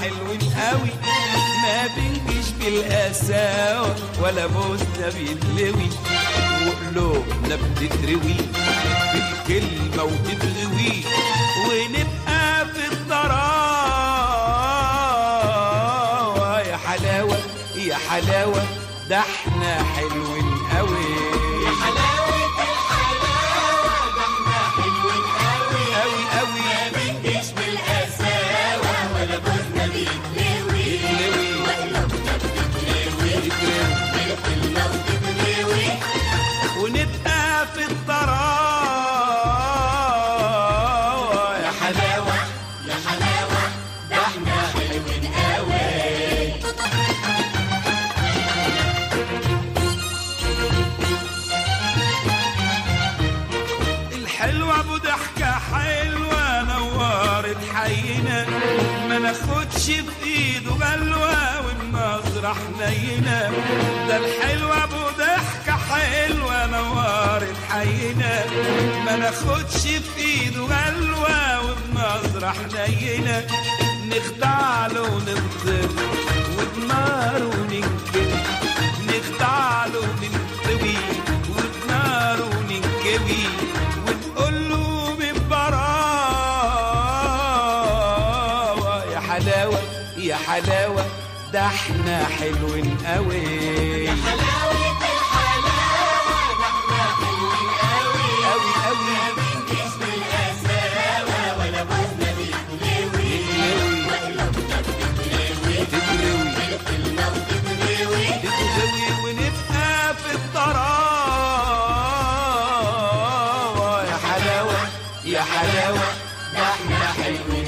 حلوين قوي، ما بنجيش بالقساوة ولا بوزنا بيتلوي، وقلوبنا بتتروي بالكلمة وتتغوي، ونبقى في الطراوة. يا حلاوة يا حلاوة ده احنا حلوين قوي، يا حلاوة الحلاوة ده احنا حلوين قوي قوي قوي، ما بنجيش بالقساوة ولا جوزنا بيتلوي، وقلوبنا بتتلوي بالكلمة وتتلوي، ونبقى في الطراوة. يا حلاوة يا حلاوة ده احنا حلوين قوي. الحلوة ابو ضحكة حلوة نورت حينا، ما ناخدش في ايده غلوة والنظرة حنينة. ده الحلوة ابو ضحكة حلوة نورت حينا، ما ناخدش في ايده غلوة والنظرة حنينة. نخدع له ونغدر ودمار وننكر، نخدع له وننطوي ودمار وننكوي، ونقول له من براوة. يا حلاوة يا حلاوة ده احنا حلوين قوي، يا حلاوة الحلاوة ده احنا حلوين قوي قوي قوي، ما بنجيش بالقساوة ولا جوزنا بيتلوي، وقلوبنا بتتلوي تتروي بالكلمة وتتلوي، تتغوي، ونبقى في الطراوة. يا حلاوة يا حلاوة ده احنا حلوين